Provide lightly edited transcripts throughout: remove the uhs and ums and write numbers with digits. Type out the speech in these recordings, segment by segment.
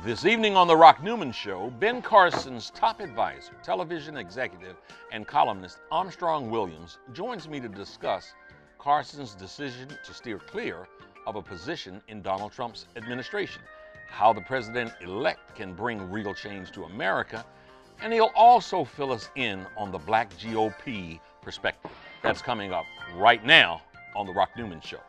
This evening on the Rock Newman Show, Ben Carson's top advisor, television executive, and columnist Armstrong Williams joins me to discuss Carson's decision to steer clear of a position in Donald Trump's administration, how the president-elect can bring real change to America, and he'll also fill us in on the Black GOP perspective. That's coming up right now on the Rock Newman Show.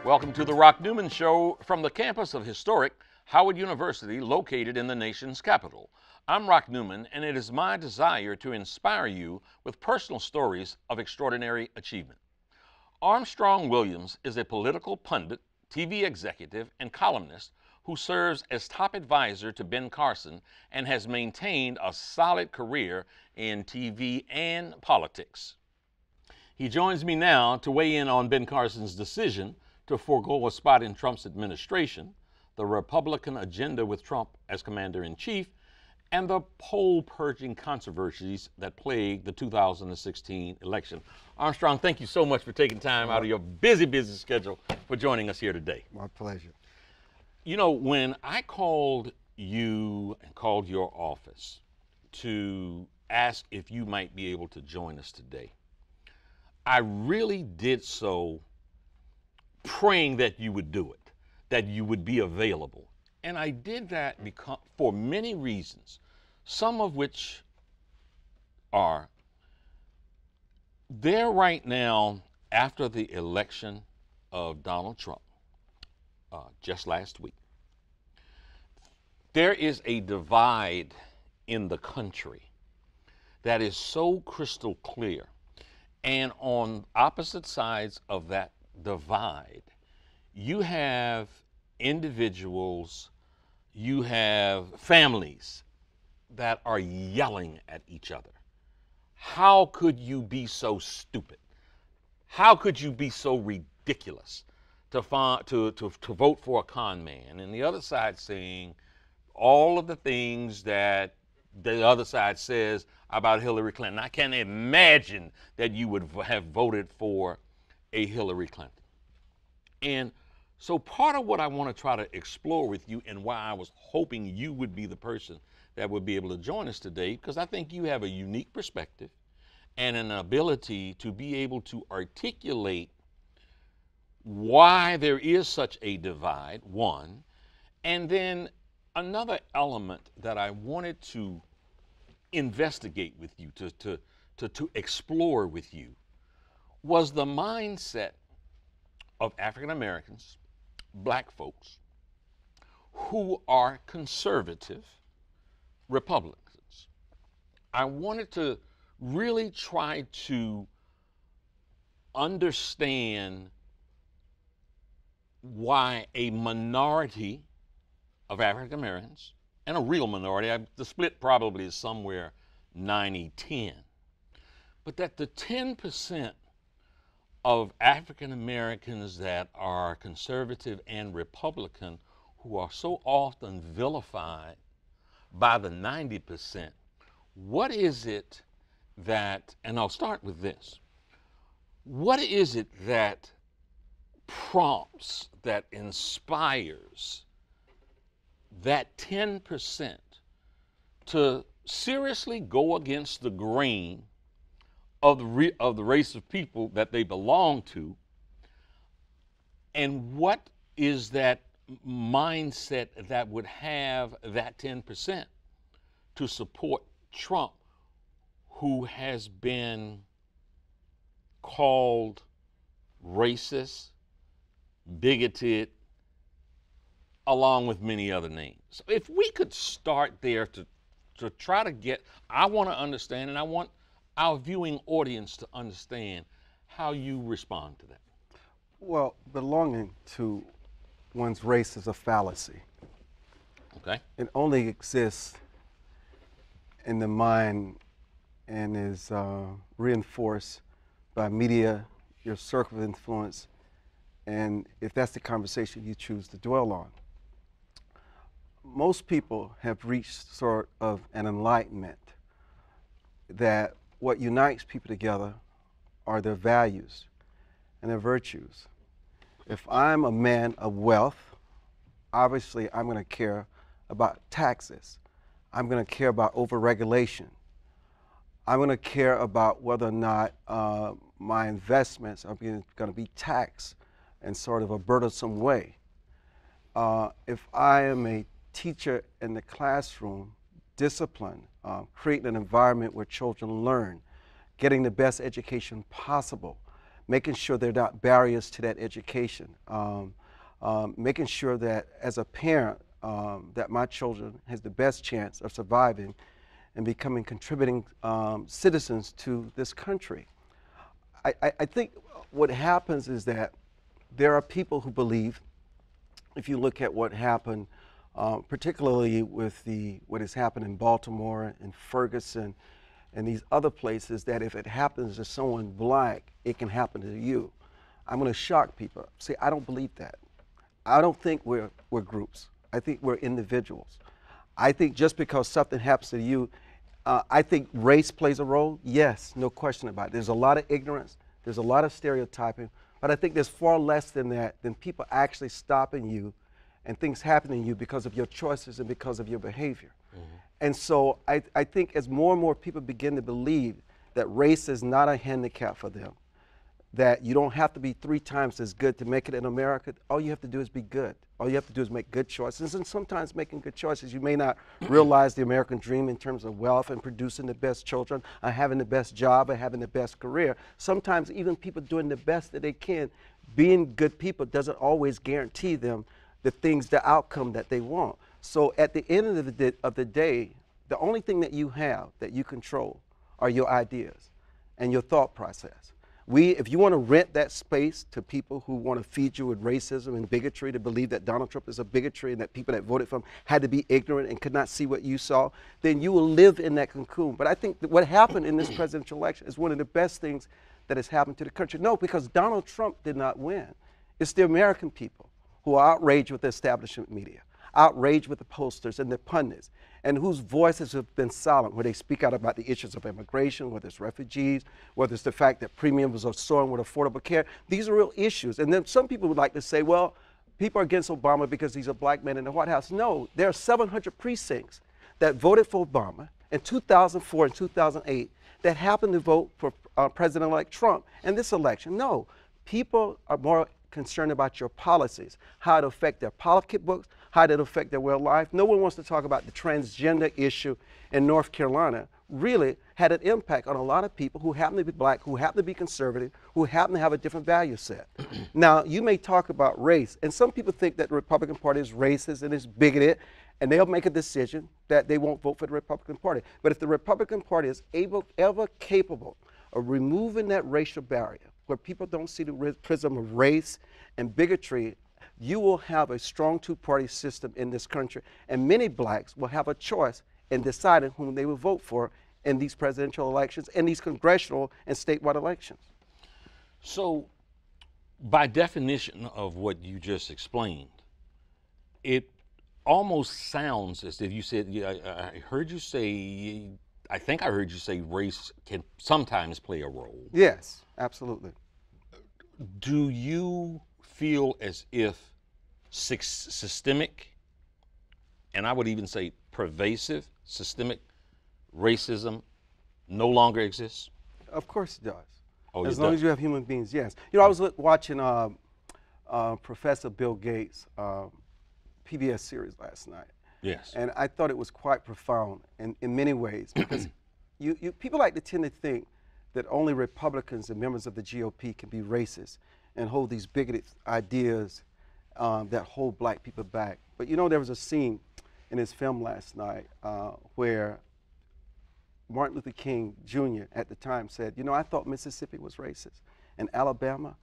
Welcome to the Rock Newman Show from the campus of historic Howard University, located in the nation's capital. I'm Rock Newman, and it is my desire to inspire you with personal stories of extraordinary achievement. Armstrong Williams is a political pundit, TV executive, and columnist who serves as top advisor to Ben Carson and has maintained a solid career in TV and politics. He joins me now to weigh in on Ben Carson's decision to forego a spot in Trump's administration, the Republican agenda with Trump as commander-in-chief, and the poll-purging controversies that plague the 2016 election. Armstrong, thank you so much for taking time out of your busy schedule for joining us here today. My pleasure. You know, when I called you and called your office to ask if you might be able to join us today, I really did so praying that you would do it, that you would be available. And I did that because, for many reasons, some of which are there right now after the election of Donald Trump just last week. There is a divide in the country that is so crystal clear. And on opposite sides of that divide, you have individuals, you have families that are yelling at each other. How could you be so stupid? How could you be so ridiculous to vote for a con man? And the other side saying all of the things that the other side says about Hillary Clinton. I can't imagine that you would have voted for a Hillary Clinton. And so part of what I want to try to explore with you, and why I was hoping you would be the person that would be able to join us today, because I think you have a unique perspective and an ability to be able to articulate why there is such a divide, one, and then another element that I wanted to investigate with you, to explore with you, was the mindset of African Americans, black folks, who are conservative Republicans. I wanted to really try to understand why a minority of African Americans, and a real minority, the split probably is somewhere 90-10, but that the 10% of African Americans that are conservative and Republican, who are so often vilified by the 90%, what is it that, and I'll start with this, what is it that prompts, that inspires that 10% to seriously go against the grain of the race of people that they belong to? And what is that mindset that would have that 10% to support Trump, who has been called racist, bigoted, along with many other names? So if we could start there to try to get, I want to understand, and I want our viewing audience to understand how you respond to that. Well, belonging to one's race is a fallacy. Okay. It only exists in the mind and is reinforced by media, your circle of influence, and if that's the conversation you choose to dwell on. Most people have reached sort of an enlightenment that what unites people together are their values and their virtues. If I'm a man of wealth, obviously I'm going to care about taxes. I'm going to care about overregulation. I'm going to care about whether or not my investments are going to be taxed in sort of a burdensome way. If I am a teacher in the classroom, discipline, creating an environment where children learn, getting the best education possible, making sure there are not barriers to that education, making sure that as a parent that my children has the best chance of surviving and becoming contributing citizens to this country. I think what happens is that there are people who believe, if you look at what happened, particularly with what has happened in Baltimore and Ferguson and these other places, that if it happens to someone black, it can happen to you. I'm going to shock people. See, I don't believe that. I don't think we're groups. I think we're individuals. I think just because something happens to you, I think race plays a role. Yes, no question about it. There's a lot of ignorance. There's a lot of stereotyping. But I think there's far less than that, than people actually stopping you and things happening to you because of your choices and because of your behavior. Mm-hmm. And so I think as more and more people begin to believe that race is not a handicap for them, that you don't have to be 3 times as good to make it in America. All you have to do is be good. All you have to do is make good choices. And sometimes making good choices, you may not realize the American dream in terms of wealth and producing the best children, or having the best job, or having the best career. Sometimes even people doing the best that they can, being good people doesn't always guarantee them the things, the outcome that they want. So at the end of the day, the only thing that you have that you control are your ideas and your thought process. If you want to rent that space to people who want to feed you with racism and bigotry, to believe that Donald Trump is a bigotry and that people that voted for him had to be ignorant and could not see what you saw, then you will live in that cocoon. But I think that what happened in this presidential election is one of the best things that has happened to the country. No, because Donald Trump did not win. It's the American people who are outraged with the establishment media, outraged with the posters and the pundits, and whose voices have been silent, where they speak out about the issues of immigration, whether it's refugees, whether it's the fact that premiums are soaring with affordable care. These are real issues. And then some people would like to say, well, people are against Obama because he's a black man in the White House. No, there are 700 precincts that voted for Obama in 2004 and 2008 that happened to vote for President-elect Trump in this election. No, people are more concerned about your policies, how it affect their pocketbooks, how it affect their way of life. No one wants to talk about the transgender issue in North Carolina. Really had an impact on a lot of people who happen to be black, who happen to be conservative, who happen to have a different value set. Now, you may talk about race, and some people think that the Republican Party is racist and is bigoted, and they'll make a decision that they won't vote for the Republican Party. But if the Republican Party is ever capable of removing that racial barrier, where people don't see the prism of race and bigotry, you will have a strong two-party system in this country, and many blacks will have a choice in deciding whom they will vote for in these presidential elections and these congressional and statewide elections. So, by definition of what you just explained, it almost sounds as if you said, I heard you say, I think I heard you say race can sometimes play a role. Yes, absolutely. Do you feel as if systemic, and I would even say pervasive, systemic racism no longer exists? Of course it does. Oh, as long as you have human beings, yes. You know, I was watching Professor Bill Gates' PBS series last night. Yes. And I thought it was quite profound in many ways, because people like to tend to think that only Republicans and members of the GOP can be racist and hold these bigoted ideas that hold black people back. But you know, there was a scene in his film last night where Martin Luther King Jr. at the time said, you know, I thought Mississippi was racist. In Alabama,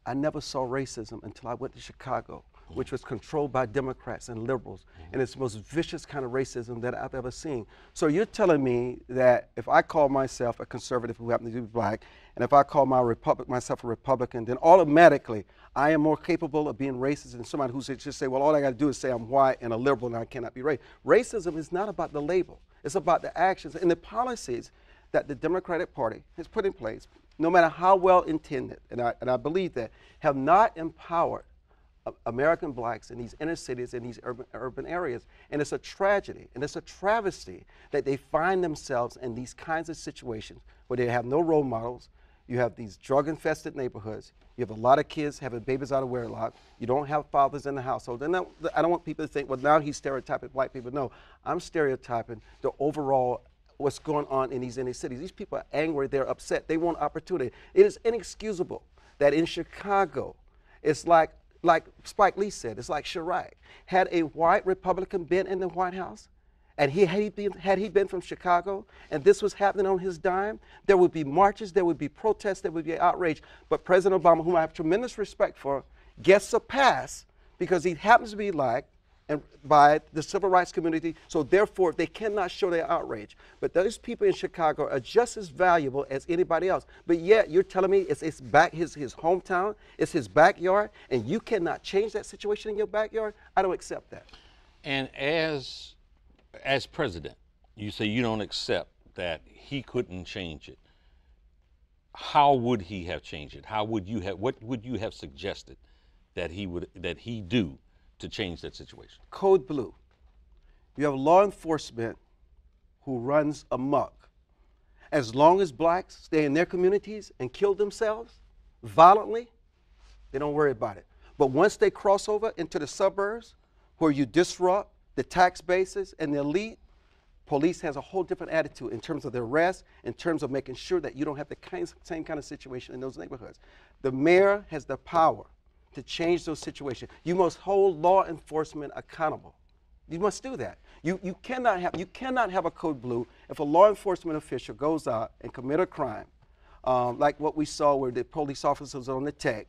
I never saw racism until I went to Chicago, which was controlled by Democrats and liberals. And it's the most vicious kind of racism that I've ever seen. So you're telling me that if I call myself a conservative who happens to be black, and if I call myself a Republican, then automatically I am more capable of being racist than somebody who just say, well, all I got to do is say I'm white and a liberal and I cannot be racist. Racism is not about the label. It's about the actions and the policies that the Democratic Party has put in place, no matter how well intended, and I believe that, have not empowered American blacks in these inner cities, in these urban areas. And it's a tragedy, and it's a travesty that they find themselves in these kinds of situations where they have no role models. You have these drug-infested neighborhoods. You have a lot of kids having babies out of wedlock. You don't have fathers in the household. And I don't want people to think, well, now he's stereotyping black people. No, I'm stereotyping the overall what's going on in these inner cities. These people are angry, they're upset, they want opportunity. It is inexcusable that in Chicago, it's like Spike Lee said, it's like Chirac. Had a white Republican been in the White House, and had he been from Chicago, and this was happening on his dime, there would be marches, there would be protests, there would be outrage. But President Obama, whom I have tremendous respect for, gets a pass because he happens to be liked by the civil rights community, so therefore they cannot show their outrage. But those people in Chicago are just as valuable as anybody else. But yet you're telling me it's his hometown, it's his backyard, and you cannot change that situation in your backyard? I don't accept that. And as president, you say you don't accept that he couldn't change it. How would he have changed it? What would you have suggested that he do to change that situation? Code Blue. You have law enforcement who runs amok. As long as blacks stay in their communities and kill themselves violently, they don't worry about it. But once they cross over into the suburbs where you disrupt the tax bases and the elite, police has a whole different attitude in terms of their arrest, in terms of making sure that you don't have the same kind of situation in those neighborhoods. The mayor has the power to change those situations. You must hold law enforcement accountable. You must do that. You cannot have a Code Blue if a law enforcement official goes out and commit a crime, like what we saw where the police officers on the tech.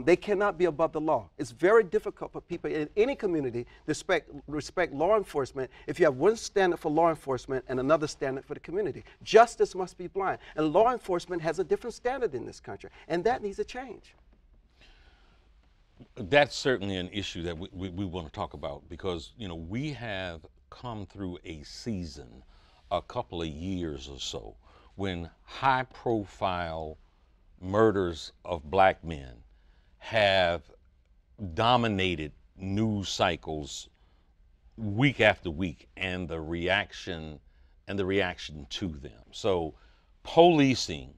They cannot be above the law. It's very difficult for people in any community to respect law enforcement if you have one standard for law enforcement and another standard for the community. Justice must be blind. And law enforcement has a different standard in this country, and that needs to change. That's certainly an issue that we want to talk about because, we have come through a season, a couple of years or so, when high-profile murders of black men have dominated news cycles week after week, and the reaction to them. So policing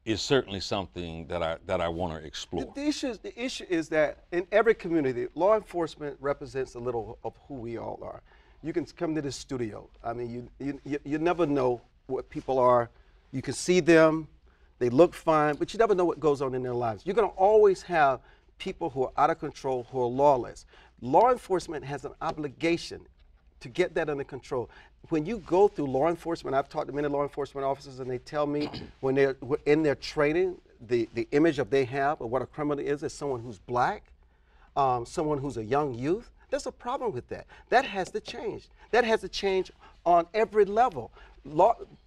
is certainly something that I want to explore. The issue is that in every community, law enforcement represents a little of who we all are. You can come to the studio. I mean, you never know what people are. You can see them, they look fine, but you never know what goes on in their lives. You're going to always have people who are out of control, who are lawless. Law enforcement has an obligation to get that under control. When you go through law enforcement, I've talked to many law enforcement officers, and they tell me when they're in their training, the image of they have of what a criminal is someone who's black, someone who's a young youth. There's a problem with that. That has to change. That has to change on every level.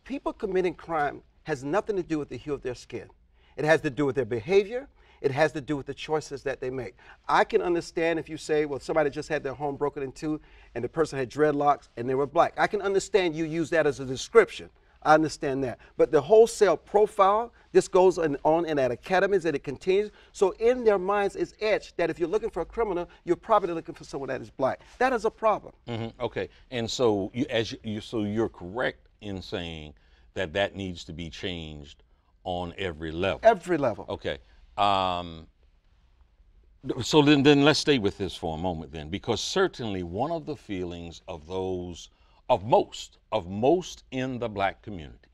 People committing crime has nothing to do with the hue of their skin. It has to do with their behavior. It has to do with the choices that they make. I can understand if you say, well, somebody just had their home broken into and the person had dreadlocks and they were black. I can understand you use that as a description. I understand that. But the wholesale profile, this goes on in at academies and it continues. So in their minds it's etched that if you're looking for a criminal, you're probably looking for someone that is black. That is a problem. Mm-hmm. Okay. And so you're correct in saying that needs to be changed on every level. Every level. Okay. So then let's stay with this for a moment then, because certainly one of the feelings of most in the black community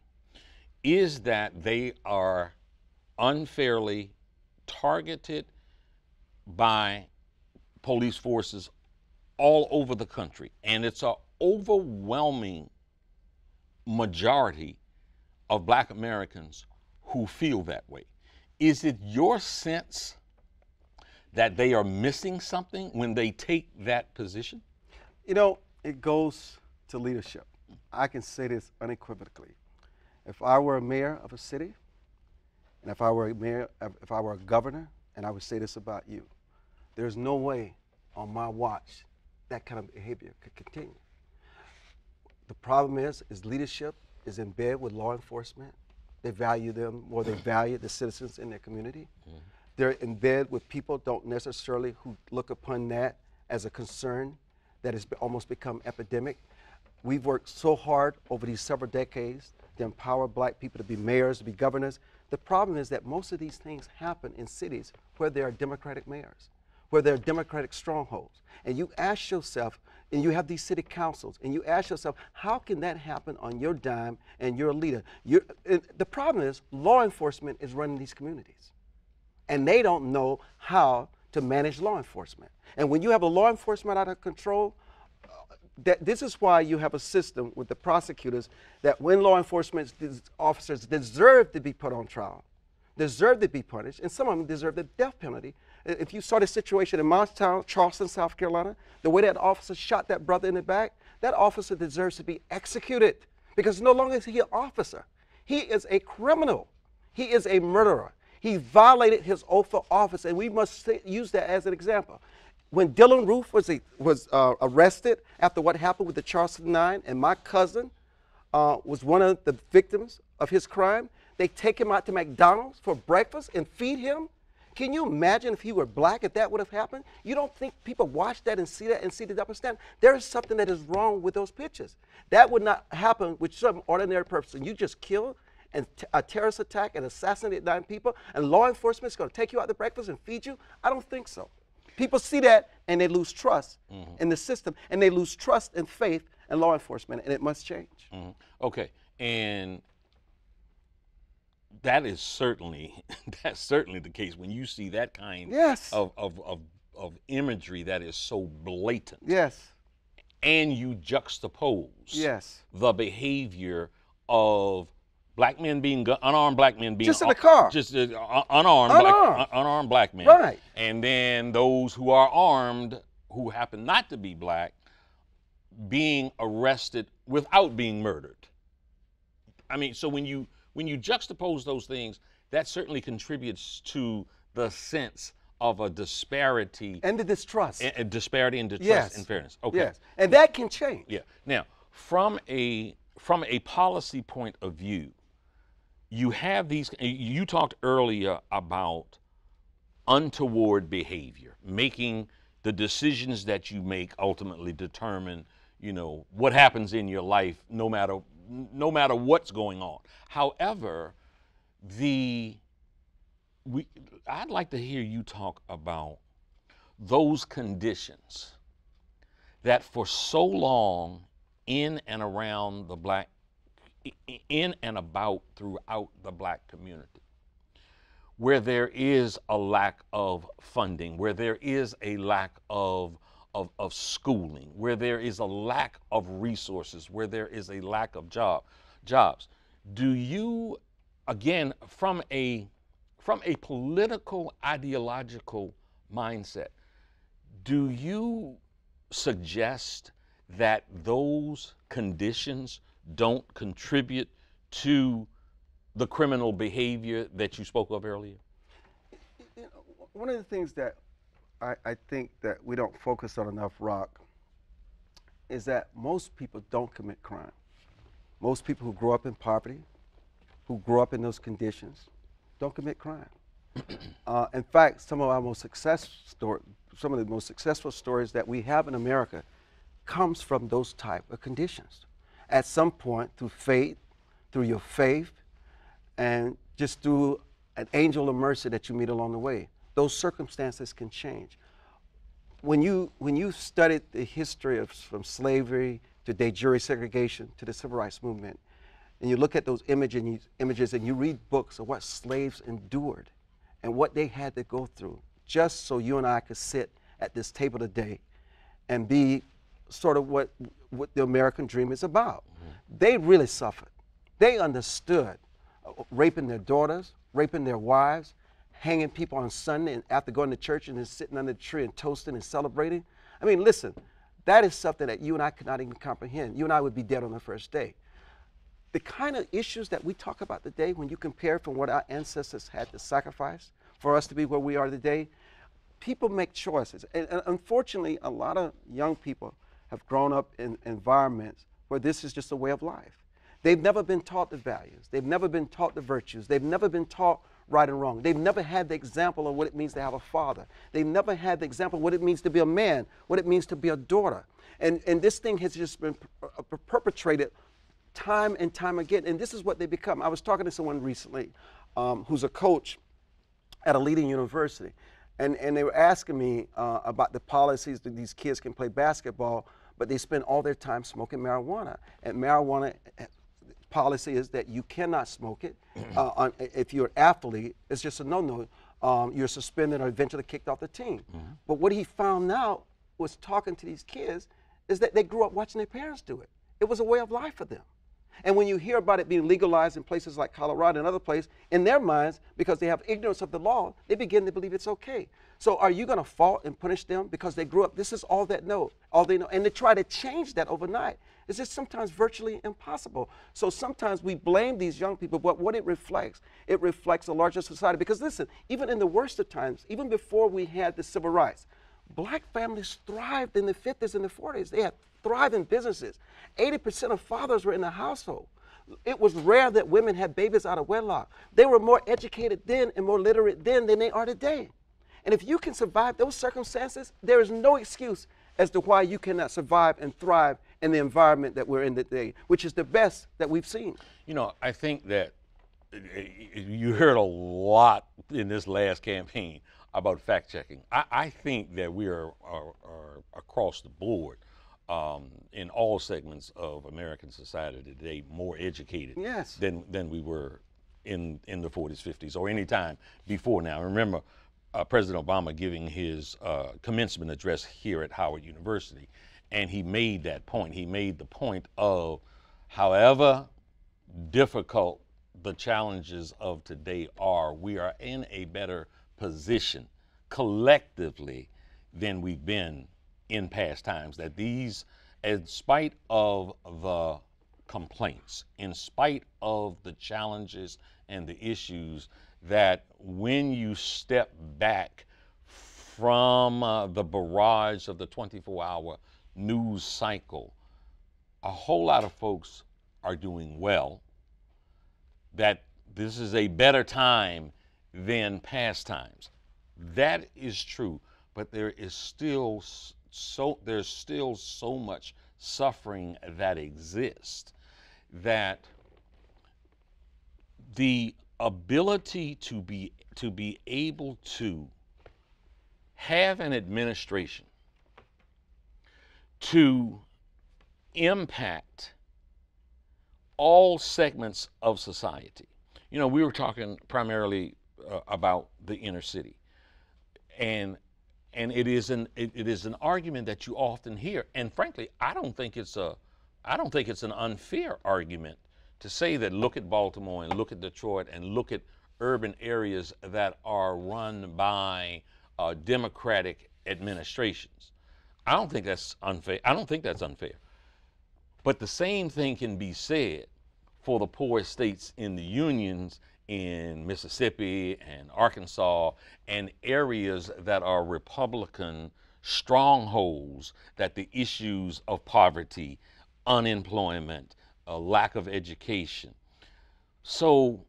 is that they are unfairly targeted by police forces all over the country. And it's an overwhelming majority of black Americans who feel that way. Is it your sense that they are missing something when they take that position? You know, it goes to leadership. I can say this unequivocally. If I were a mayor of a city, and if I were a governor, and I would say this about you, there's no way on my watch that kind of behavior could continue. The problem is leadership is in bed with law enforcement. They value them more than they value the citizens in their community. Mm-hmm. They're in bed with people don't necessarily who look upon that as a concern that has almost become epidemic. We've worked so hard over these several decades to empower black people to be mayors, to be governors. The problem is that most of these things happen in cities where there are Democratic mayors, where there are Democratic strongholds. And you ask yourself, and you have these city councils, and you ask yourself, how can that happen on your dime and you're a leader? The problem is law enforcement is running these communities, and they don't know how to manage law enforcement. And when you have a law enforcement out of control, this is why you have a system with the prosecutors that when law enforcement officers deserve to be put on trial, deserve to be punished, and some of them deserve the death penalty. If you saw the situation in my town, Charleston, South Carolina, the way that officer shot that brother in the back, that officer deserves to be executed because no longer is he an officer. He is a criminal. He is a murderer. He violated his oath of office, and we must use that as an example. When Dylan Roof was arrested after what happened with the Charleston 9, and my cousin was one of the victims of his crime, they take him out to McDonald's for breakfast and feed him. Can you imagine if he were black, if that would have happened? You don't think people watch that and see the double standard? There is something that is wrong with those pictures. That would not happen with some ordinary person. You just killed and a terrorist attack and assassinated 9 people, and law enforcement is going to take you out to breakfast and feed you? I don't think so. People see that and they lose trust in the system, and they lose trust and faith in law enforcement, and it must change. Okay, and that is certainly the case when you see that kind of imagery that is so blatant. Yes. And you juxtapose the behavior of black men being unarmed black men being just in the car, just unarmed black men, right? And then those who are armed, who happen not to be black, being arrested without being murdered. I mean, so when you juxtapose those things, that certainly contributes to the sense of a disparity and the distrust, a disparity in distrust and fairness. Okay, yes, and that can change. Yeah. Now, from a policy point of view, you have these. You talked earlier about untoward behavior, making the decisions that you make ultimately determine, what happens in your life, no matter what's going on. However, I'd like to hear you talk about those conditions that for so long in and about throughout the black community, where there is a lack of funding, where there is a lack of schooling, where there is a lack of resources, where there is a lack of jobs. Do you, again, from a political ideological mindset, do you suggest that those conditions don't contribute to the criminal behavior that you spoke of earlier? One of the things that I think that we don't focus on enough, Rock, is that most people don't commit crime. Most people who grow up in poverty, who grow up in those conditions, don't commit crime. In fact, some of the most successful stories that we have in America comes from those type of conditions. At some point, through faith, through your faith, and just through an angel of mercy that you meet along the way, those circumstances can change. When you studied the history from slavery to de jure segregation to the civil rights movement, and you look at those images and you read books of what slaves endured and what they had to go through just so you and I could sit at this table today and be sort of what the American dream is about. They really suffered. They understood raping their daughters, raping their wives, hanging people on Sunday and after going to church and then sitting under the tree and toasting and celebrating. I mean, listen, that is something that you and I could not even comprehend. You and I would be dead on the first day. The kind of issues that we talk about today, when you compare from what our ancestors had to sacrifice for us to be where we are today, people make choices. And unfortunately, a lot of young people have grown up in environments where this is just a way of life. They've never been taught the values. They've never been taught the virtues. They've never been taught right and wrong. They've never had the example of what it means to have a father. They've never had the example of what it means to be a man, what it means to be a daughter. And this thing has just been perpetrated time and time again. And this is what they become. I was talking to someone recently who's a coach at a leading university. And they were asking me about the policies that these kids can play basketball, but they spend all their time smoking marijuana. And marijuana policy is that you cannot smoke it. If you're an athlete, it's just a no-no. You're suspended or eventually kicked off the team. But what he found out was talking to these kids is that they grew up watching their parents do it. It was a way of life for them. And when you hear about it being legalized in places like Colorado and other places, in their minds, because they have ignorance of the law, they begin to believe it's okay. So are you going to fault and punish them because they grew up? This is all they know. And to try to change that overnight is just sometimes virtually impossible. So sometimes we blame these young people, but what it reflects a larger society. Because listen, even in the worst of times, even before we had the civil rights, black families thrived in the 50s and the 40s. They had thriving businesses. 80% of fathers were in the household. It was rare that women had babies out of wedlock. They were more educated then and more literate then than they are today. And if you can survive those circumstances, there is no excuse as to why you cannot survive and thrive in the environment that we're in today, which is the best that we've seen. You know, I think that you heard a lot in this last campaign about fact checking. I think that we are across the board in all segments of American society today more educated than we were in the 40s, 50s, or any time before now. Remember President Obama giving his commencement address here at Howard University, and he made that point. He made the point of however difficult the challenges of today are, we are in a better position collectively than we've been in past times. That these, in spite of the complaints, in spite of the challenges and the issues, that when you step back from the barrage of the 24-hour news cycle, a whole lot of folks are doing well, that this is a better time than past times. That is true, but there's still so much suffering that exists, that the ability to be able to have an administration to impact all segments of society. You know, we were talking primarily about the inner city, and it is an argument that you often hear, and frankly, I don't think it's an unfair argument to say that look at Baltimore and look at Detroit and look at urban areas that are run by Democratic administrations. I don't think that's unfair. But the same thing can be said for the poorest states in the unions in Mississippi and Arkansas and areas that are Republican strongholds, that the issues of poverty, unemployment, a lack of education. So,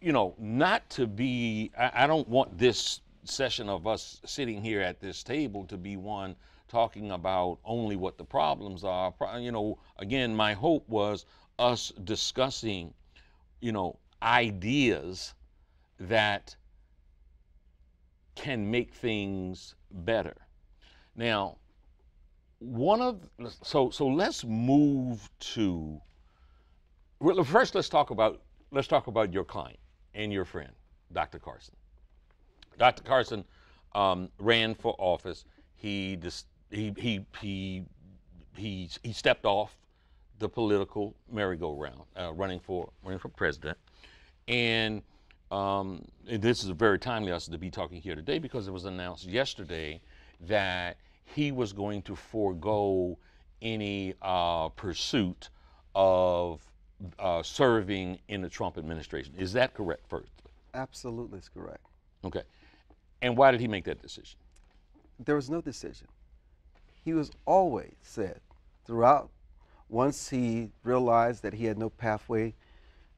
you know, not to be, I don't want this session of us sitting here at this table to be one talking about only what the problems are. You know, again, my hope was us discussing, you know, ideas that can make things better. Now, so let's move to, well, first let's talk about your client and your friend, Dr. Carson. Dr. Carson ran for office. He stepped off the political merry-go-round, running for president, and this is very timely us to be talking here today because it was announced yesterday that he was going to forego any pursuit of serving in the Trump administration. Is that correct, first? Absolutely, it's correct. Okay. And why did he make that decision? There was no decision. He was always said throughout, once he realized that he had no pathway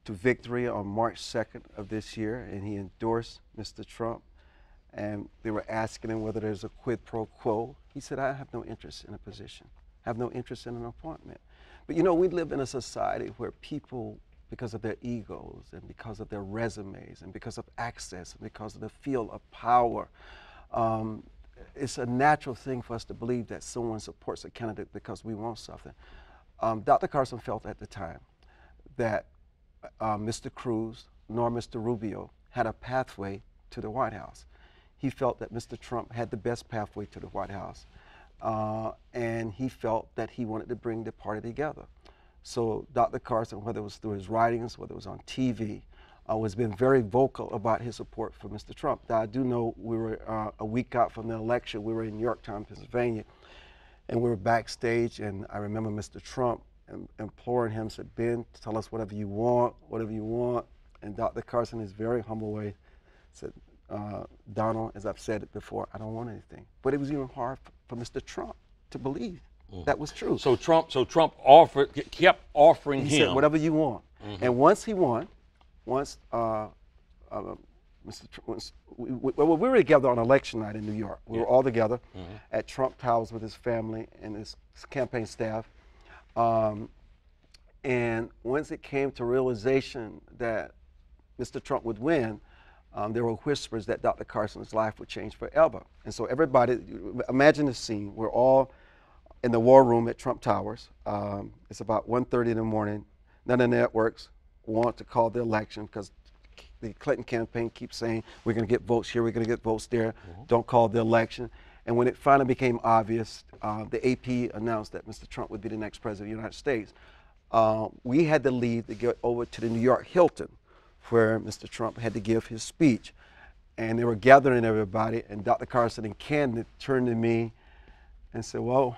to victory on March 2nd of this year, and he endorsed Mr. Trump, and they were asking him whether there's a quid pro quo. He said, I have no interest in a position. I have no interest in an appointment. But you know, we live in a society where people, because of their egos and because of their resumes and because of access and because of the feel of power, it's a natural thing for us to believe that someone supports a candidate because we want something. Dr. Carson felt at the time that Mr. Cruz nor Mr. Rubio had a pathway to the White House. He felt that Mr. Trump had the best pathway to the White House. And he felt that he wanted to bring the party together. So Dr. Carson, whether it was through his writings, whether it was on TV, has been very vocal about his support for Mr. Trump. Now, I do know we were a week out from the election. We were in Yorktown, Pennsylvania, and we were backstage, and I remember Mr. Trump imploring him, said, Ben, tell us whatever you want, whatever you want. And Dr. Carson, in his very humble way, said, Donald, as I've said it before, I don't want anything. But it was even hard for Mr. Trump to believe that was true. So Trump kept offering he him. Said, whatever you want. And once he won, once we were together on election night in New York. We were all together at Trump Towers with his family and his campaign staff. And once it came to realization that Mr. Trump would win, there were whispers that Dr. Carson's life would change forever. And so everybody, imagine the scene. We're all in the war room at Trump Towers. It's about 1:30 in the morning. None of the networks want to call the election because the Clinton campaign keeps saying, we're going to get votes here, we're going to get votes there, don't call the election. And when it finally became obvious, the AP announced that Mr. Trump would be the next president of the United States. We had to leave to get over to the New York Hilton, where Mr. Trump had to give his speech. And they were gathering everybody, and Dr. Carson and Ken turned to me and said, well,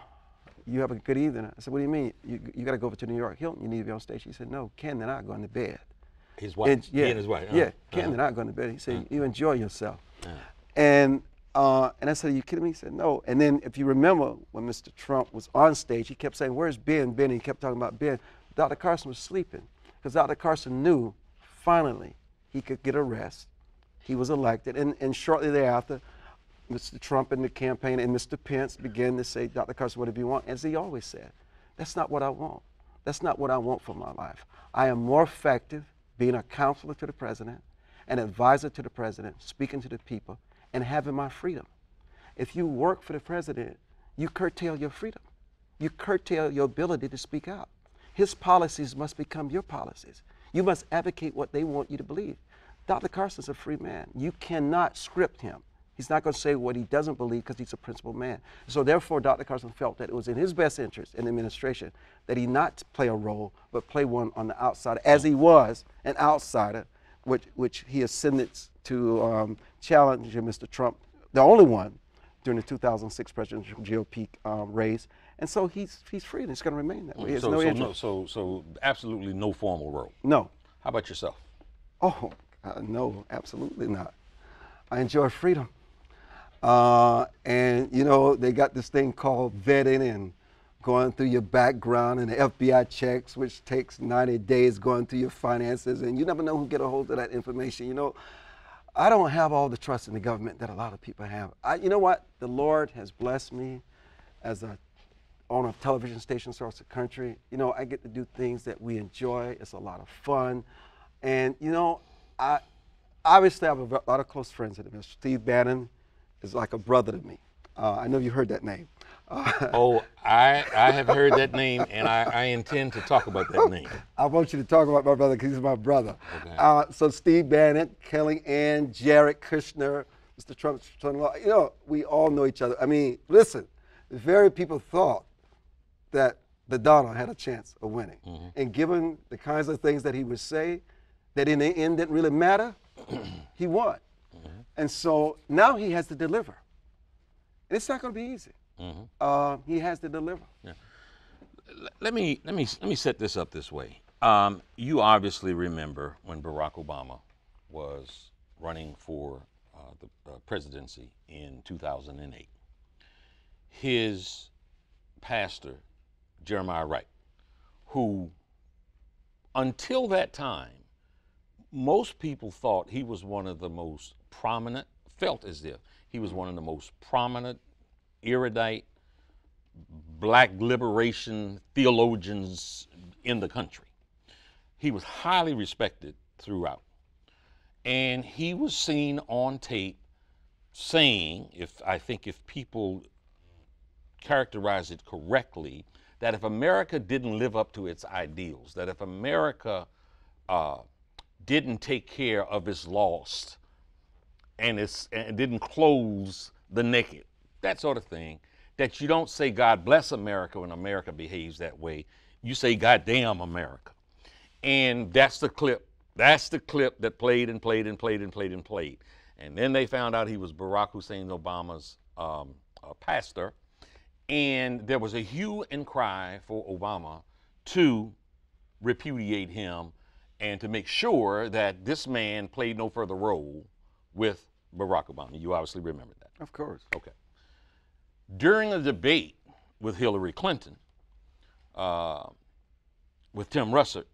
you have a good evening. I said, what do you mean? You got to go over to New York Hilton, you need to be on stage. He said, no, Ken and I are going to bed. His wife, he and his wife. Yeah, Ken and I are going to bed. He said, you enjoy yourself. And I said, are you kidding me? He said, no. And then if you remember when Mr. Trump was on stage, he kept saying, where's Ben? Ben, and he kept talking about Ben. Dr. Carson was sleeping because Dr. Carson knew finally he could get a rest. He was elected. And shortly thereafter, Mr. Trump and the campaign and Mr. Pence began to say, Dr. Carson, whatever you want. As he always said, that's not what I want. That's not what I want for my life. I am more effective being a counselor to the president, an advisor to the president, speaking to the people, and having my freedom. If you work for the president, you curtail your freedom. You curtail your ability to speak out. His policies must become your policies. You must advocate what they want you to believe. Dr. Carson's a free man. You cannot script him. He's not going to say what he doesn't believe because he's a principled man. So therefore, Dr. Carson felt that it was in his best interest in the administration that he not play a role, but play one on the outside, as he was an outsider, which he ascended to challenge Mr. Trump, the only one, during the 2006 presidential GOP race. And so he's free, and it's going to remain that way. So absolutely no formal role. No. How about yourself? Oh, no, absolutely not. I enjoy freedom. And, you know, they got this thing called vetting and going through your background and the FBI checks, which takes 90 days going through your finances, and you never know who get a hold of that information. You know, I don't have all the trust in the government that a lot of people have. You know what? The Lord has blessed me as a owner of television stations across the country. You know, I get to do things that we enjoy. It's a lot of fun. And, you know, I obviously have a lot of close friends in it. Steve Bannon is like a brother to me. I know you heard that name. Oh, I have heard that name, and I intend to talk about that name. I want you to talk about my brother because he's my brother. Okay. So Steve Bannon, Kellyanne, Jared Kushner, Mr. Trump's son-in-law, you know, we all know each other. I mean, listen, the very people thought that the Donald had a chance of winning. And given the kinds of things that he would say, that in the end didn't really matter, He won. And so now he has to deliver. And it's not going to be easy. He has to deliver. Yeah. Let me set this up this way. You obviously remember when Barack Obama was running for the presidency in 2008. His pastor, Jeremiah Wright, who until that time, most people thought he was one of the most prominent, felt as if he was one of the most prominent, erudite, black liberation theologians in the country. He was highly respected throughout. And he was seen on tape saying, I think if people characterize it correctly, that if America didn't live up to its ideals, that if America didn't take care of its lost and didn't close the naked, that sort of thing, that you don't say God bless America when America behaves that way. You say God damn America. And that's the clip. That's the clip that played and played and played and played and played. And then they found out he was Barack Hussein Obama's pastor. And there was a hue and cry for Obama to repudiate him and to make sure that this man played no further role with Barack Obama. You obviously remember that. Of course. Okay. During a debate with Hillary Clinton, with Tim Russert,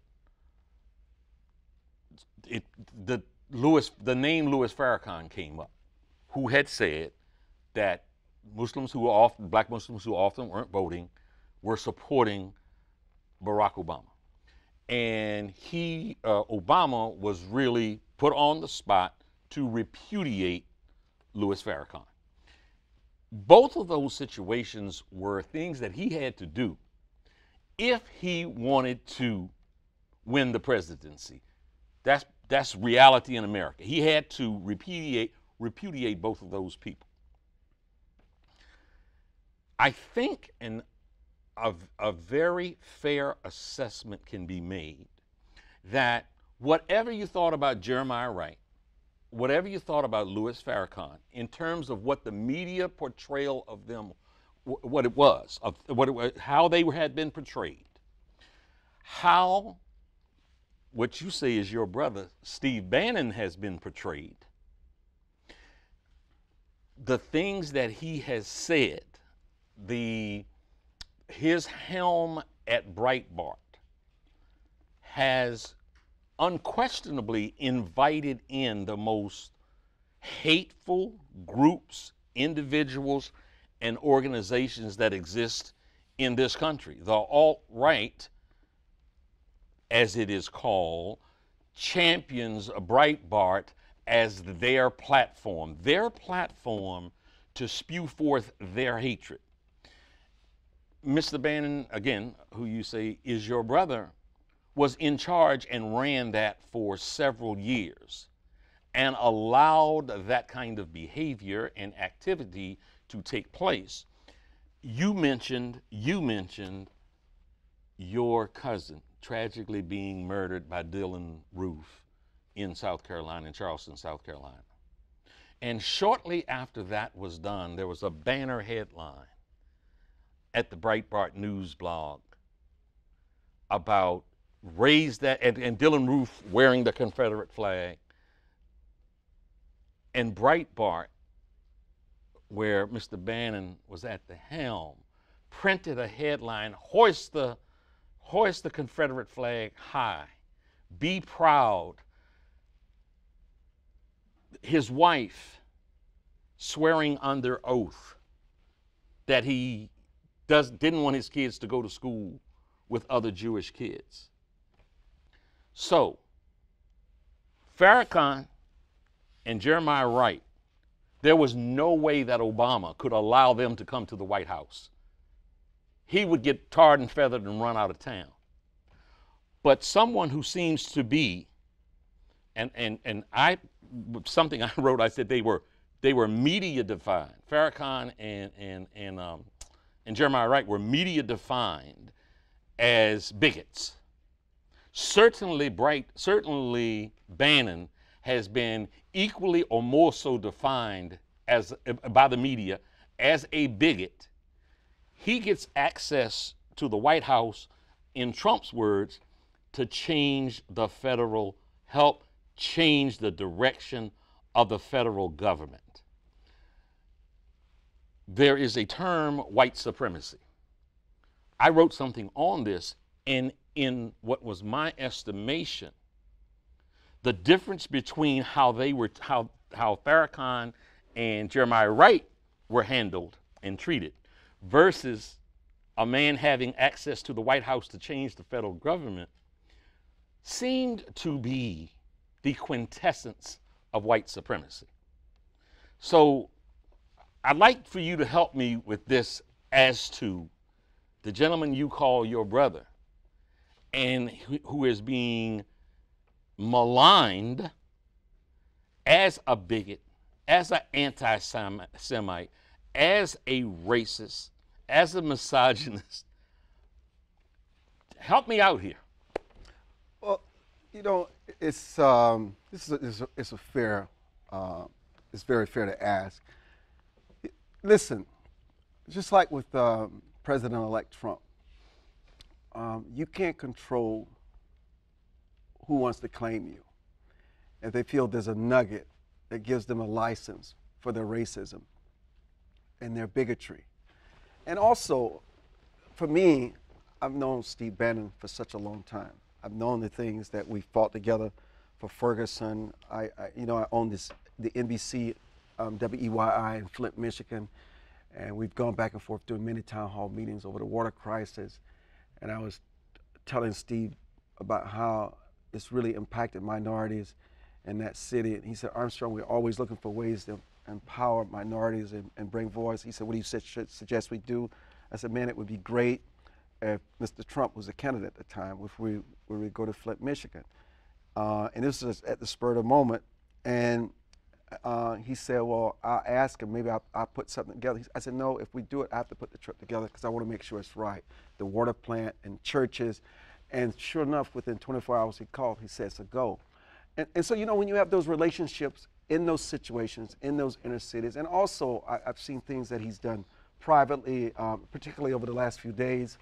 the name Louis Farrakhan came up, who had said that black Muslims who often weren't voting were supporting Barack Obama. And Obama was really put on the spot to repudiate Louis Farrakhan. Both of those situations were things that he had to do if he wanted to win the presidency. That's reality in America. He had to repudiate both of those people. I think a very fair assessment can be made that whatever you thought about Jeremiah Wright, whatever you thought about Louis Farrakhan, in terms of what the media portrayal of them, how they had been portrayed, how what you say is your brother, Steve Bannon, has been portrayed, the things that he has said, his helm at Breitbart has unquestionably invited in the most hateful groups, individuals, and organizations that exist in this country. The alt-right, as it is called, champions Breitbart as their platform to spew forth their hatred. Mr. Bannon, again, who you say is your brother, was in charge and ran that for several years and allowed that kind of behavior and activity to take place. You mentioned your cousin tragically being murdered by Dylan Roof in South Carolina, in Charleston, South Carolina. And shortly after that was done, there was a banner headline at the Breitbart News blog about raise that, and Dylan Roof wearing the Confederate flag. And Breitbart, where Mr. Bannon was at the helm, printed a headline, hoist the Confederate flag high, be proud. His wife swearing under oath that he didn't want his kids to go to school with other Jewish kids. So, Farrakhan and Jeremiah Wright, there was no way that Obama could allow them to come to the White House. He would get tarred and feathered and run out of town. But someone who seems to be, something I wrote, I said they were media defined. Farrakhan and Jeremiah Wright were media defined as bigots. Certainly Bannon has been equally or more so defined as by the media as a bigot, he gets access to the White House, in Trump's words, to change the federal, help change the direction of the federal government. There is a term, white supremacy. I wrote something on this, and in what was my estimation, the difference between how Farrakhan and Jeremiah Wright were handled and treated versus a man having access to the White House to change the federal government seemed to be the quintessence of white supremacy. So I'd like for you to help me with this as to the gentleman you call your brother and who is being maligned as a bigot, as an anti-Semite, as a racist, as a misogynist. Help me out here. Well, you know, it's very fair to ask. Listen, just like with President-elect Trump, you can't control who wants to claim you. If they feel there's a nugget that gives them a license for their racism and their bigotry. And also, for me, I've known Steve Bannon for such a long time. I've known the things that we fought together for Ferguson. I own the NBC WEYI in Flint, Michigan, and we've gone back and forth doing many town hall meetings over the water crisis. And I was telling Steve about how it's really impacted minorities in that city. And he said, Armstrong, we're always looking for ways to empower minorities and bring voice. He said, what do you suggest we do? I said, man, it would be great if Mr. Trump was a candidate at the time, if we would go to Flint, Michigan. And this was at the spur of the moment. And he said, well, I'll ask him, maybe I'll put something together. I said, no, if we do it, I have to put the trip together because I want to make sure it's right. The water plant and churches. And sure enough, within 24 hours, he called. He said, it's a go. And so, you know, when you have those relationships in those situations, in those inner cities, and also I've seen things that he's done privately, particularly over the last few days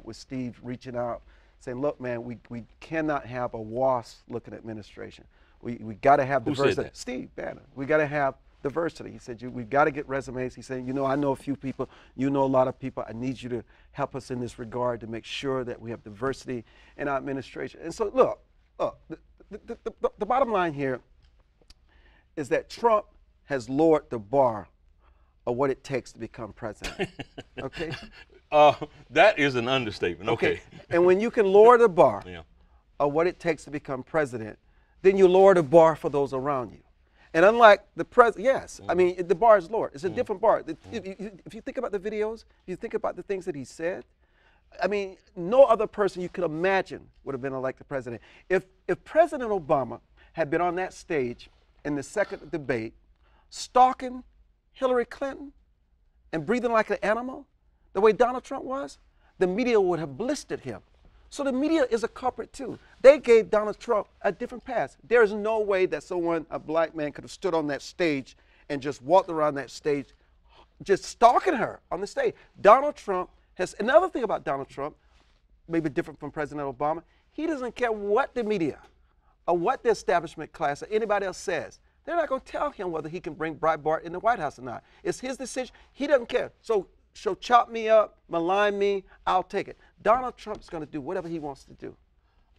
with Steve reaching out, saying, look, man, we cannot have a WASP-looking administration. We got to have diversity. Who said that? Steve Bannon. We got to have diversity. He said, we've got to get resumes. He said, you know, I know a few people. You know a lot of people. I need you to help us in this regard to make sure that we have diversity in our administration. And so, look, the bottom line here is that Trump has lowered the bar of what it takes to become president. Okay? That is an understatement. Okay. And when you can lower the bar of what it takes to become president, then you lower the bar for those around you. And unlike the president, yes, I mean, the bar is lowered. It's a different bar. If you think about the videos, if you think about the things that he said, I mean, no other person you could imagine would have been elected president. If President Obama had been on that stage in the second debate, stalking Hillary Clinton and breathing like an animal, the way Donald Trump was, the media would have blistered him. So the media is a culprit too. They gave Donald Trump a different pass. There is no way that a black man could have stood on that stage and just walked around that stage just stalking her on the stage. Donald Trump has, another thing about Donald Trump, maybe different from President Obama, he doesn't care what the media or what the establishment class or anybody else says. They're not going to tell him whether he can bring Breitbart in the White House or not. It's his decision. He doesn't care. So chop me up, malign me, I'll take it. Donald Trump's going to do whatever he wants to do.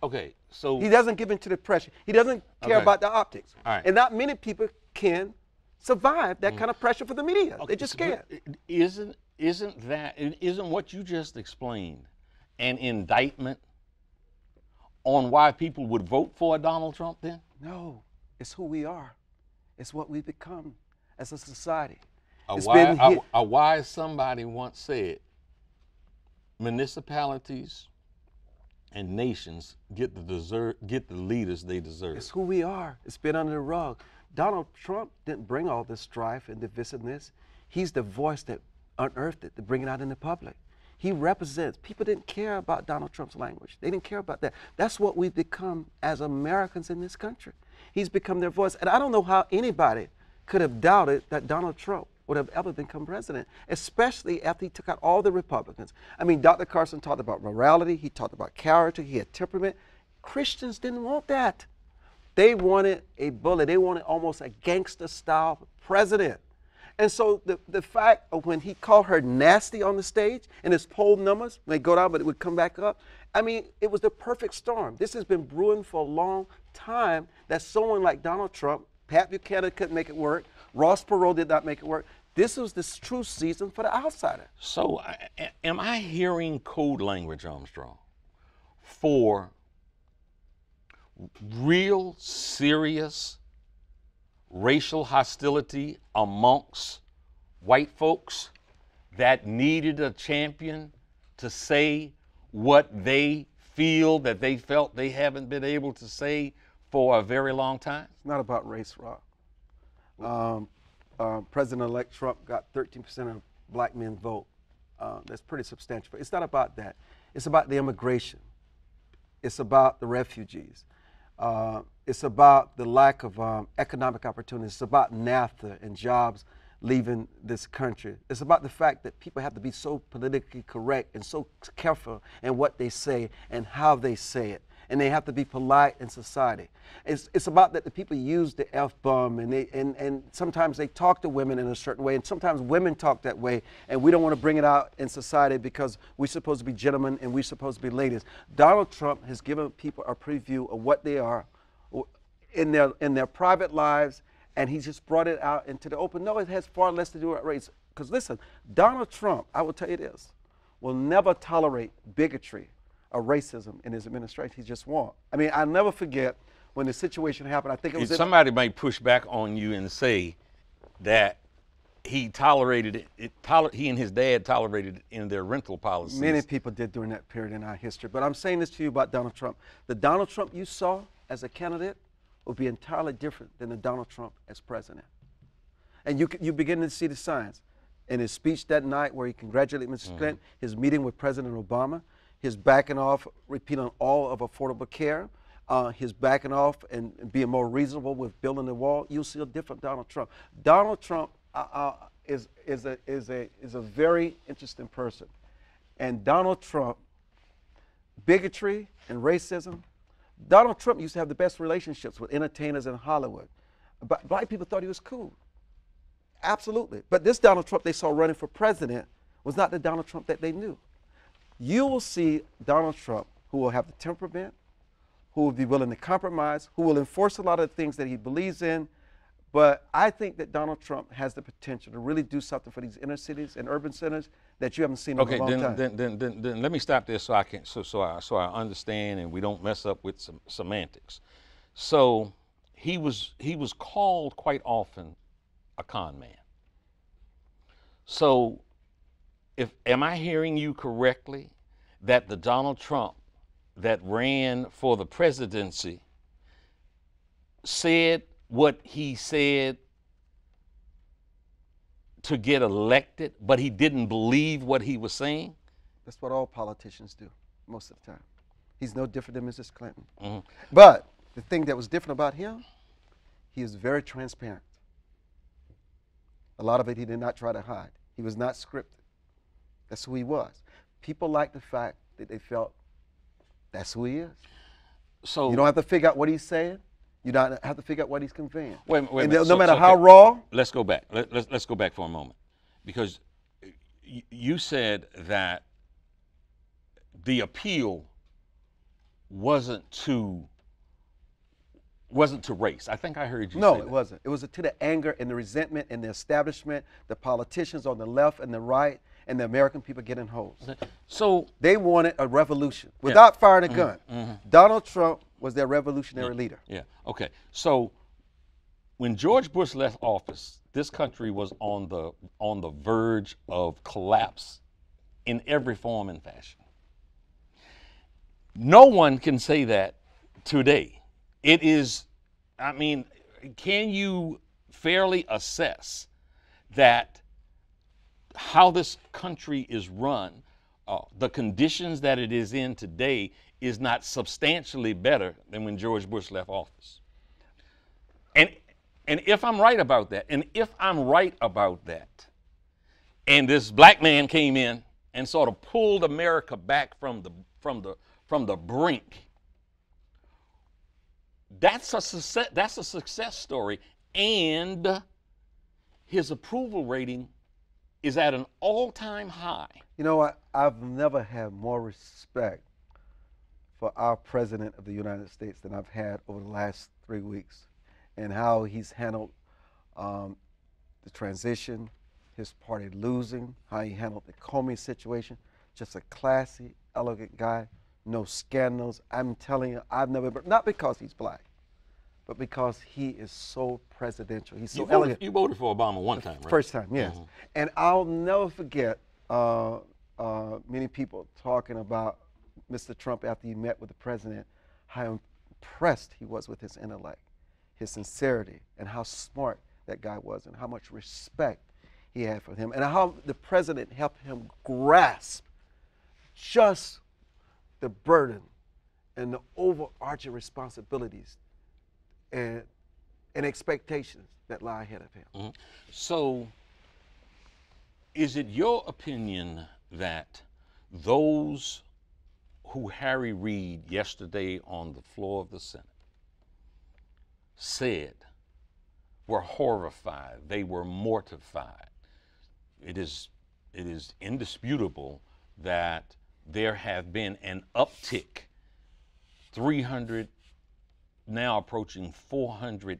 Okay, so he doesn't give in to the pressure. He doesn't care about the optics. All right. And not many people can survive that kind of pressure for the media. Okay, they just can't. Isn't what you just explained an indictment on why people would vote for a Donald Trump then? No, it's who we are. It's what we've become as a society. A wise somebody once said, municipalities and nations get the leaders they deserve. It's who we are. It's been under the rug. Donald Trump didn't bring all this strife and divisiveness. He's the voice that unearthed it to bring it out in the public. He represents. People didn't care about Donald Trump's language. They didn't care about that. That's what we've become as Americans in this country. He's become their voice. And I don't know how anybody could have doubted that Donald Trump would have ever become president, especially after he took out all the Republicans. I mean, Dr. Carson talked about morality. He talked about character. He had temperament. Christians didn't want that. They wanted a bully. They wanted almost a gangster-style president. And so the fact of when he called her nasty on the stage and his poll numbers, when they go down but it would come back up, I mean, it was the perfect storm. This has been brewing for a long time that someone like Donald Trump, Pat Buchanan couldn't make it work, Ross Perot did not make it work. This was the true season for the outsider. So am I hearing code language, Armstrong, for real serious racial hostility amongst white folks that needed a champion to say what they feel that they felt they haven't been able to say for a very long time? It's not about race, Rock. President-elect Trump got 13% of black men vote. That's pretty substantial. But it's not about that. It's about the immigration. It's about the refugees. It's about the lack of economic opportunities. It's about NAFTA and jobs leaving this country. It's about the fact that people have to be so politically correct and so careful in what they say and how they say it. And they have to be polite in society. It's about that the people use the F-bomb and sometimes they talk to women in a certain way and sometimes women talk that way and we don't want to bring it out in society because we're supposed to be gentlemen and we're supposed to be ladies. Donald Trump has given people a preview of what they are in their private lives, and he's just brought it out into the open. No, it has far less to do with race. Because listen, Donald Trump, I will tell you this, will never tolerate bigotry or racism in his administration. He just won't. I mean, I'll never forget when the situation happened. I think it was somebody might push back on you and say that he tolerated it. He and his dad tolerated it in their rental policies. Many people did during that period in our history. But I'm saying this to you about Donald Trump. The Donald Trump you saw as a candidate will be entirely different than the Donald Trump as president. And you begin to see the signs. In his speech that night where he congratulated Mr. Clinton, his meeting with President Obama, his backing off, repealing all of affordable care, his backing off and being more reasonable with building the wall, you'll see a different Donald Trump. Donald Trump is a very interesting person. And Donald Trump, bigotry and racism, Donald Trump used to have the best relationships with entertainers in Hollywood. But black people thought he was cool. Absolutely. But this Donald Trump they saw running for president was not the Donald Trump that they knew. You will see Donald Trump who will have the temperament, who will be willing to compromise, who will enforce a lot of the things that he believes in. But I think that Donald Trump has the potential to really do something for these inner cities and urban centers that you haven't seen in a long time. Then let me stop there so I understand and we don't mess up with some semantics. So he was called quite often a con man. So am I hearing you correctly that the Donald Trump that ran for the presidency said what he said to get elected, but he didn't believe what he was saying? That's what all politicians do most of the time. He's no different than Mrs. Clinton. Mm-hmm. But the thing that was different about him, he is very transparent. A lot of it he did not try to hide. He was not scripted. That's who he was. People like the fact that they felt that's who he is. So you don't have to figure out what he's saying. You don't have to figure out what he's conveying. Wait and no matter how raw. Let's go back. Let's go back for a moment, because you said that the appeal wasn't to race. I think I heard you say that. No, it wasn't. It was to the anger and the resentment and the establishment, the politicians on the left and the right, and the American people getting holes. So they wanted a revolution without firing a gun. Mm-hmm. Donald Trump was their revolutionary leader. Yeah. Okay. So when George Bush left office, this country was on the verge of collapse in every form and fashion. No one can say that today. It is, I mean, can you fairly assess that how this country is run, the conditions that it is in today is not substantially better than when George Bush left office? And if I'm right about that, and this black man came in and sort of pulled America back from the brink, that's a success story, and his approval rating is at an all-time high. You know what? I've never had more respect for our President of the United States than I've had over the last 3 weeks, and how he's handled the transition, his party losing, how he handled the Comey situation. Just a classy, elegant guy, no scandals. I'm telling you, I've never, not because he's black, but because he is so presidential. He's so elegant. You voted for Obama one time, right? First time, yes. And I'll never forget many people talking about Mr. Trump after he met with the president, how impressed he was with his intellect, his sincerity, and how smart that guy was, and how much respect he had for him, and how the president helped him grasp just the burden and the overarching responsibilities and expectations that lie ahead of him. So, is it your opinion that those who Harry Reid yesterday on the floor of the Senate said were horrified, they were mortified? It is indisputable that there have been an uptick, 300, now approaching 400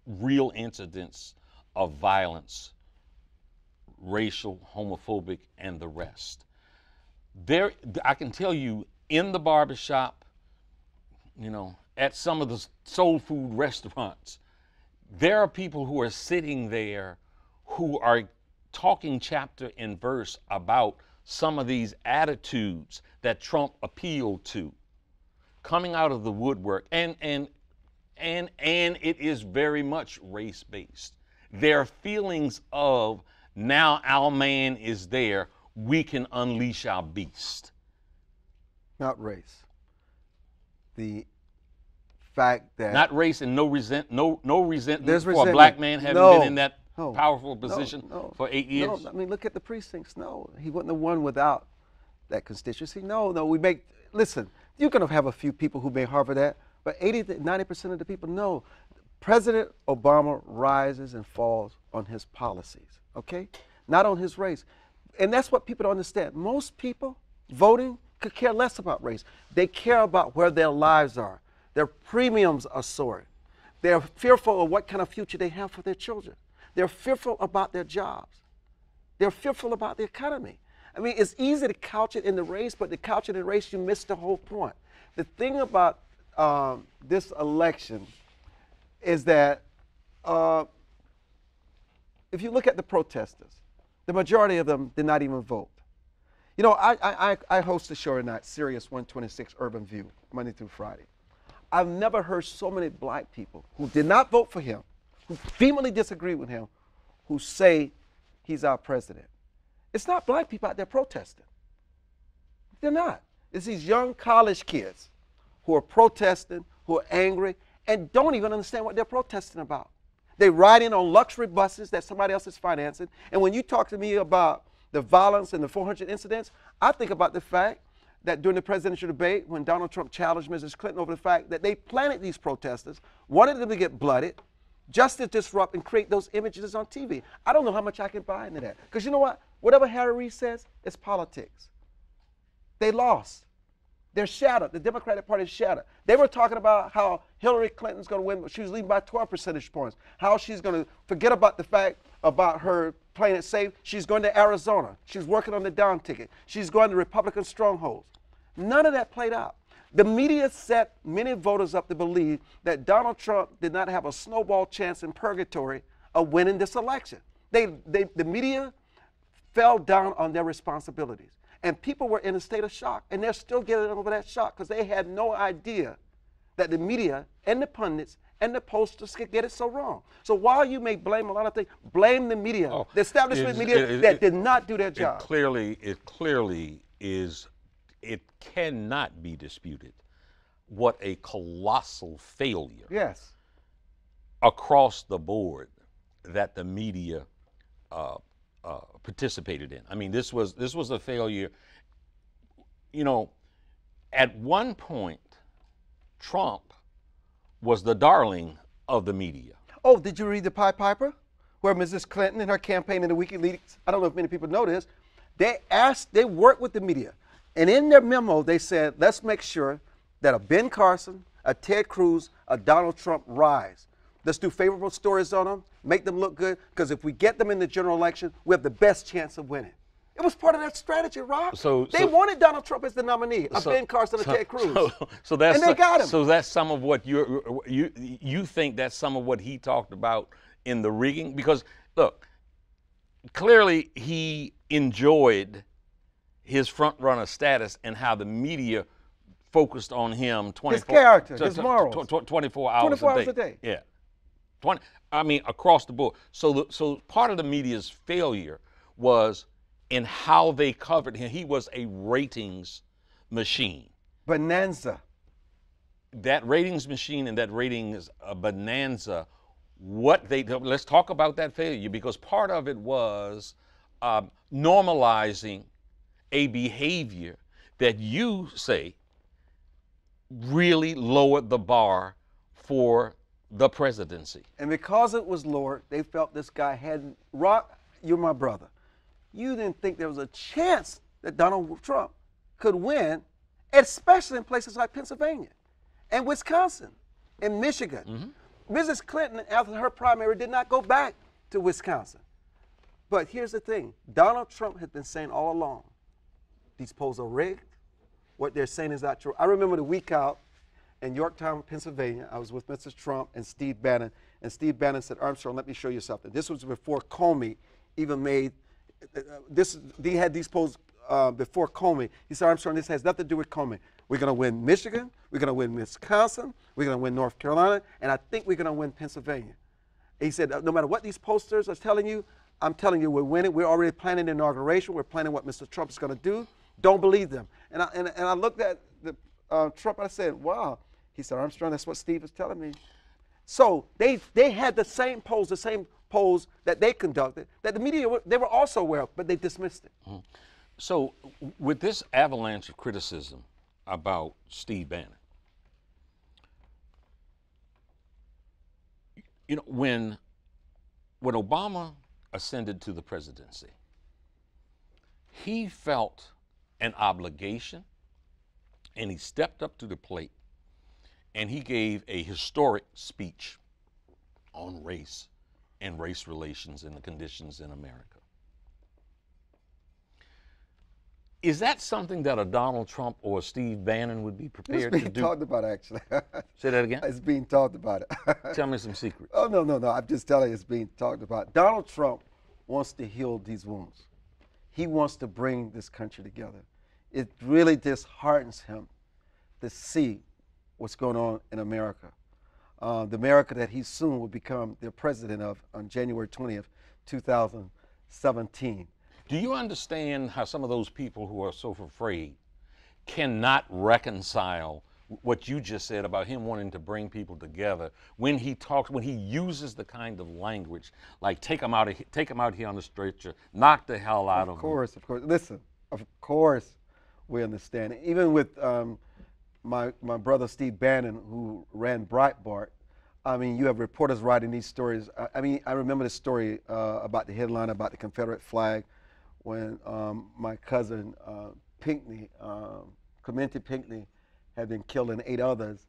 real incidents of violence, racial, homophobic, and the rest. I can tell you, in the barbershop, at some of the soul food restaurants, there are people who are sitting there who are talking chapter and verse about some of these attitudes that Trump appealed to, coming out of the woodwork, and it is very much race-based. There are feelings of, now our man is there, we can unleash our beast. Not race. The fact that not race, and no resentment for a black man having been in that powerful position for 8 years. No, I mean, look at the precincts. No, he wouldn't have won without that constituency. No, listen, you're going to have a few people who may harbor that, but 80 to 90% of the people know. President Obama rises and falls on his policies, okay? Not on his race. And that's what people don't understand. Most people voting could care less about race. They care about where their lives are. Their premiums are soaring. They're fearful of what kind of future they have for their children. They're fearful about their jobs. They're fearful about the economy. I mean, it's easy to couch it in the race, but to couch it in race, you miss the whole point. The thing about this election is that if you look at the protesters, the majority of them did not even vote. You know, I host a show tonight, Sirius 126 Urban View, Monday through Friday. I've never heard so many black people who did not vote for him, who vehemently disagree with him, who say he's our president. It's not black people out there protesting. They're not. It's these young college kids who are protesting, who are angry, and don't even understand what they're protesting about. They ride in on luxury buses that somebody else is financing. And when you talk to me about the violence and the 400 incidents, I think about the fact that during the presidential debate, when Donald Trump challenged Mrs. Clinton over the fact that they planted these protesters, wanted them to get blooded, just to disrupt and create those images on TV. I don't know how much I can buy into that. Because you know what? Whatever Harry Reid says, it's politics. They lost. They're shattered. The Democratic Party is shattered. They were talking about how Hillary Clinton's going to win, but she was leading by 12 percentage points. How she's going to forget about the fact about her playing it safe. She's going to Arizona. She's working on the down ticket. She's going to Republican strongholds. None of that played out. The media set many voters up to believe that Donald Trump did not have a snowball chance in purgatory of winning this election. The media fell down on their responsibilities. And people were in a state of shock, and they're still getting over that shock because they had no idea that the media and the pundits and the posters could get it so wrong. So while you may blame a lot of things, blame the media, the establishment media that did not do their job. It cannot be disputed what a colossal failure across the board that the media participated in. I mean, this was a failure. You know, at one point, Trump was the darling of the media. Oh, did you read the Pied Piper? Where Mrs. Clinton and her campaign in the WikiLeaks, I don't know if many people know this, they worked with the media. And in their memo, they said, let's make sure that a Ben Carson, a Ted Cruz, a Donald Trump rise. Let's do favorable stories on them, make them look good, because if we get them in the general election, we have the best chance of winning. It was part of that strategy, Rock. They wanted Donald Trump as the nominee, Ben Carson or Ted Cruz. So that's, and they got him. So that's some of what you think that's some of what he talked about in the rigging? Because, look, clearly he enjoyed his front-runner status and how the media focused on him 24 his character, his morals. 24 hours a day. Yeah. Across the board. So part of the media's failure was in how they covered him. He was a ratings machine. Bonanza. That ratings machine and that ratings bonanza, let's talk about that failure, because part of it was normalizing a behavior that you say really lowered the bar for the presidency. And because it was lowered, they felt this guy hadn't, Rock, you're my brother. You didn't think there was a chance that Donald Trump could win, especially in places like Pennsylvania and Wisconsin and Michigan. Mrs. Clinton, after her primary, did not go back to Wisconsin. But here's the thing. Donald Trump has been saying all along, these polls are rigged. What they're saying is not true. I remember the week out in Yorktown, Pennsylvania, I was with Mr. Trump and Steve Bannon, and Steve Bannon said, Armstrong, let me show you something. This was before Comey even made, they had these polls before Comey. He said, Armstrong, this has nothing to do with Comey. We're going to win Michigan, we're going to win Wisconsin, we're going to win North Carolina, and I think we're going to win Pennsylvania. He said, no matter what these pollsters are telling you, I'm telling you we're winning. We're already planning the inauguration. We're planning what Mr. Trump is going to do. Don't believe them. And I looked at Trump and I said, wow. He said, Armstrong, that's what Steve is telling me. So they had the same polls that they conducted, that the media, they were also aware of, but they dismissed it. So with this avalanche of criticism about Steve Bannon, you know, when Obama ascended to the presidency, he felt an obligation, and he stepped up to the plate, and he gave a historic speech on race and race relations and the conditions in America. Is that something that a Donald Trump or a Steve Bannon would be prepared to do? It's being talked about, actually. Say that again? It's being talked about. Tell me some secrets. Oh, no. I'm just telling you it's being talked about. Donald Trump wants to heal these wounds. He wants to bring this country together. It really disheartens him to see what's going on in America. The America that he soon will become the president of on January 20th, 2017. Do you understand how some of those people who are so afraid cannot reconcile what you just said about him wanting to bring people together when he uses the kind of language like take them out here on the stretcher, knock the hell out of them? Of course. Listen, of course we understand. Even with my brother Steve Bannon, who ran Breitbart, I mean, you have reporters writing these stories. I remember the story about the headline about the Confederate flag when my cousin Pinckney, Clemente Pinckney, had been killed and 8 others.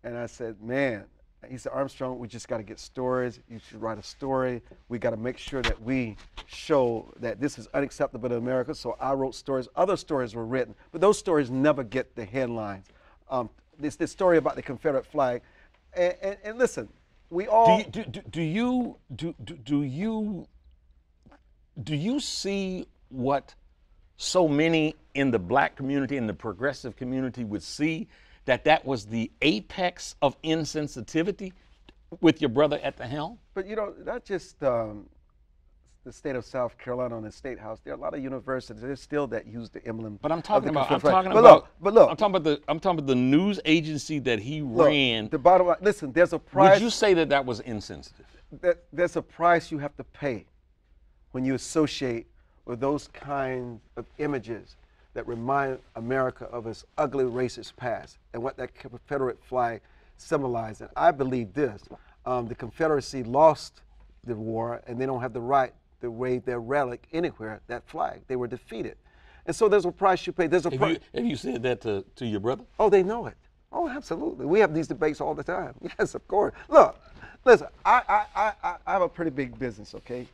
And I said, man, he said, Armstrong, we just got to get stories. You should write a story. We got to make sure that we show that this is unacceptable in America. So I wrote stories. Other stories were written, but those stories never get the headlines. This story about the Confederate flag. And listen, we all do you see what so many in the black community and the progressive community would see, that was the apex of insensitivity with your brother at the helm? But you know, not just the state of South Carolina on the State House, there are a lot of universities there's still that use the emblem. But I'm of talking the about, Confederate flag. I'm talking about the news agency that he ran. The bottom line, listen, there's a price. Would you say that that was insensitive? There's a price you have to pay when you associate with those kinds of images that remind America of its ugly racist past and what that Confederate flag symbolized. And I believe this, the Confederacy lost the war and they don't have the right to wave their relic anywhere, that flag. They were defeated. And so there's a price you pay. There's a price. Have you said that to your brother? Oh, they know it. Oh, absolutely. We have these debates all the time. Yes, of course. Look, listen, I have a pretty big business, okay?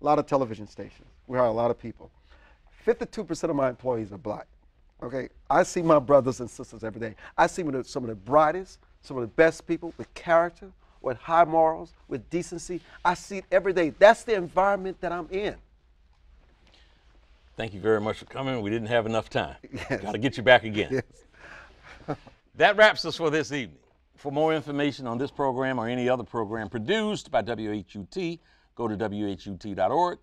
A lot of television stations. We hire a lot of people. 52% of my employees are black, okay? I see my brothers and sisters every day. I see some of the brightest, some of the best people with character, with high morals, with decency. I see it every day. That's the environment that I'm in. Thank you very much for coming. We didn't have enough time. Yes. Got to get you back again. Yes. That wraps us for this evening. For more information on this program or any other program produced by WHUT, go to WHUT.org.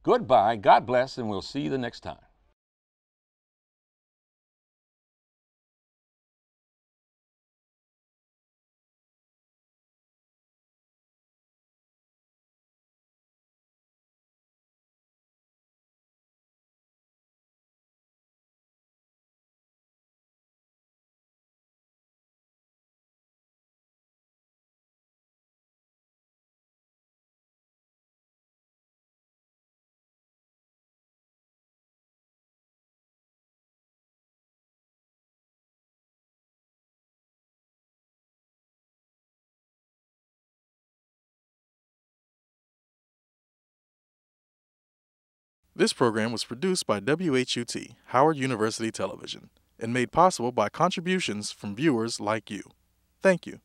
Goodbye, God bless, and we'll see you the next time. This program was produced by WHUT, Howard University Television, and made possible by contributions from viewers like you. Thank you.